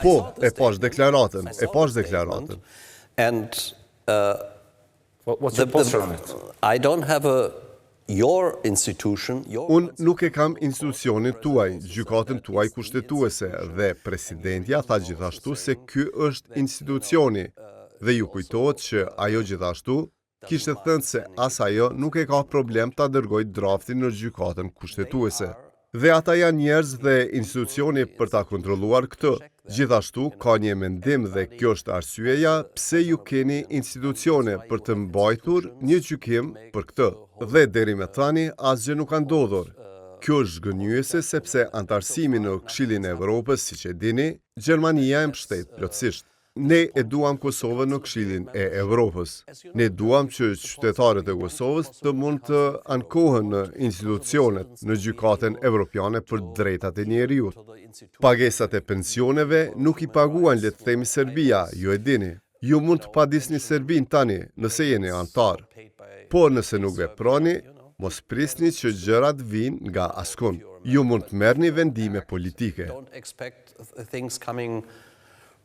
Po, e pash deklaratën, And What's your posture on it? I don't have your institution, Unë nuk e kam institucionin tuaj, gjykatën tuaj kushtetuese, dhe presidentja tha gjithashtu se ky është institucioni, dhe ju kujtohet që ajo gjithashtu kishte thënë se as ajo nuk e ka problem ta dërgojë draftin në gjykatën kushtetuese. Dhe ata janë njerëz dhe institucioni për ta kontrolluar këtë. Gjithashtu, ka një mendim dhe kjo është arsyeja pse ju keni institucione për të mbajtur një gjykim për këtë. Dhe deri me tani, asgjë nuk ka ndodhur. Kjo është zgënjyese sepse antarësimi në Këshillin e Evropës, siç e dini, Gjermania e mbështet plotësisht. Ne e duam Kosovën në Këshillin e Evropës. Ne duam që qytetarët e Kosovës të mund të ankohen në institucionet, në gjykatën evropiane për drejtat e njerëzit. Pagesat e pensioneve nuk i paguan, le të themi, Serbia, ju e dini. Ju mund të padisni Serbin tani, nëse jeni antar. Por nëse nuk veproni, mos prisni që gjërat vinë nga askund. Ju mund të merrni vendime politike. don't expect things coming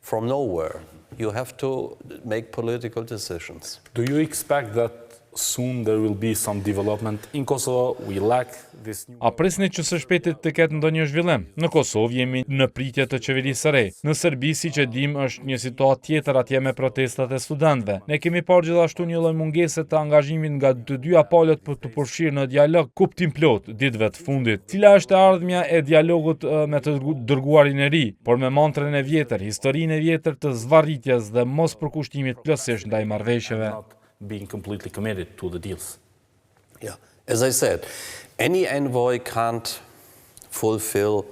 from nowhere. You have to make political decisions. Do you expect that soon there will be some development in Kosovo? We lack this new... A presni që së shpejti të ketë ndonjë zhvillim? Në Kosovë jemi në pritje të qeverisë së re. Në Serbi, siç e dim, është një situatë tjetër atje me protestat e studentëve. Ne kemi parë gjithashtu një lloj mungese të angazhimit nga të dyja palët për të përfshirë në dialog kuptim plot ditëve të fundit. Cila është e ardhmja e dialogut me të dërguarin e ri, por me mantrën e vjetër, historinë e vjetër të zvarritjes dhe mos përkushtimit plotësisht ndaj marrëveshjeve. being completely committed to the deals. Yeah. As I said, any envoy can't fulfill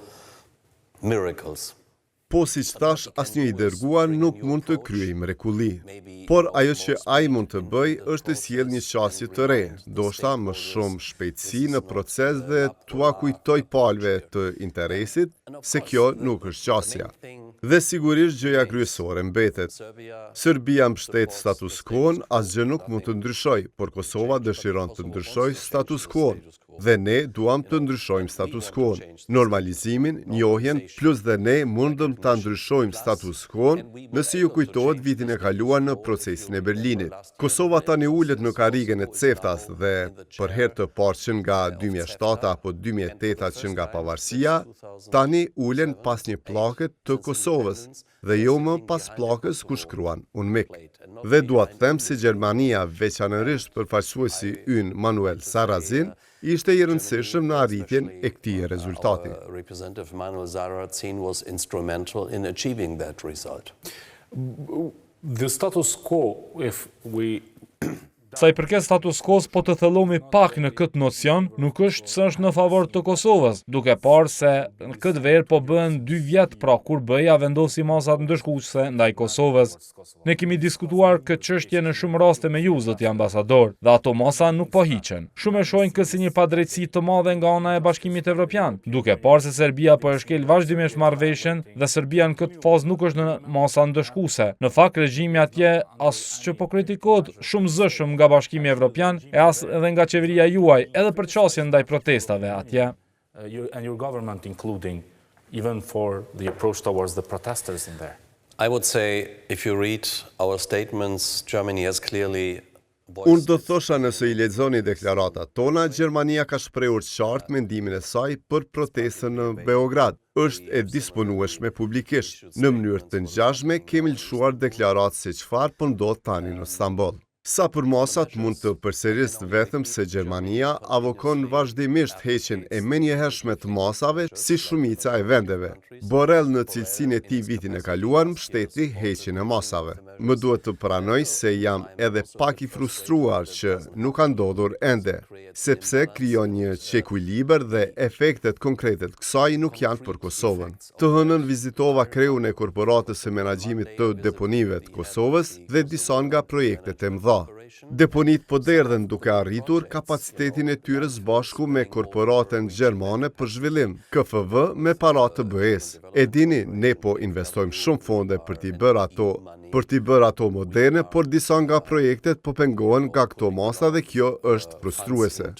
miracles. Po si që thash, asnjë i dërguar nuk mund të kryej mrekulli. Por ajo që ai mund të bëj është të sjellë një qasje të re, ndoshta më shumë shpejtësi në proces dhe t'ua kujtoj palëve të interesit se kjo nuk është qasja. Dhe sigurisht gjëja kryesore mbetet. Serbia mbështet status quo-n, asgjë nuk mund të ndryshoj, por Kosova dëshiron të ndryshoj status quo-n. Dhe ne duam të ndryshojmë status quo-n. Normalizimin, njohjen, plus dhe ne mundëm ta ndryshojmë status quo-n nëse ju kujtohet vitin e kaluar në procesin e Berlinit. Kosova tani ulet në karrigen e ceftas dhe për herë të parë që nga 2007 apo 2008 që nga pavarësia, tani ulen pas një pllake të Kosovës dhe jo më pas pllakës ku shkruan UNMIK. Dhe dua të them se Gjermania, veçanërisht përfaqësuesi ynë Manuel Sarrazin, ishte i rëndësishëm në arritjen e këtij rezultati. Representative Manuel Sarrazin was instrumental in achieving that result. The status quo, if we... Sa i përket status quo-s, po të thellomi pak në këtë nocion, nuk është se është në favor të Kosovës, duke parë se në këtë verë po bëhen 2 vjet pra kur BE-ja vendosi masat ndëshkuese ndaj Kosovës. Ne kemi diskutuar këtë çështje në shumë raste me ju, zoti ambasador, dhe ato masa nuk po hiqen. Shumë e shohin këtë si një padrejtësi të madhe nga ana e Bashkimit Evropian, duke parë se Serbia po e shkel vazhdimisht marrëveshjen dhe Serbia në këtë fazë nuk është në masa ndëshkuese. Në fakt regjimi atje as që po kritikohet shumë zëshëm nga Bashkimi Evropian e as edhe nga qeveria juaj, edhe për qasjen ndaj protestave atje. And your government including even for the approach towards the protesters in there. I would say, if you read our statements, Germany has clearly Unë do thosha nëse i lexoni deklaratat tona, Gjermania ka shprehur qartë mendimin e saj për protestën në Beograd. Është e disponueshme publikisht. Në mënyrë të ngjashme kemi lëshuar deklaratë se çfarë po ndodh tani në Stamboll. Sa për masat mund të përsëris vetëm se Gjermania avokon vazhdimisht heqjen e menjëhershme të masave si shumica e vendeve. Borrell në cilësinë e tij vitin e kaluar mbështeti heqjen e masave. Më duhet të pranoj se jam edhe pak i frustruar që nuk ka ndodhur ende, sepse krijon një çekuilibër dhe efektet konkrete të kësaj nuk janë për Kosovën. Të hënën vizitova kreun e korporatës së menaxhimit të deponive të Kosovës dhe disa nga projektet e mëdha. Deponit po derdhen duke arritur kapacitetin e tyre së bashku me korporatën gjermane për zhvillim, KFV me paratë të BE-s. E dini, ne po investojmë shumë fonde për t'i bërë ato moderne, por disa nga projektet po pengohen nga këto masa dhe kjo është frustruese.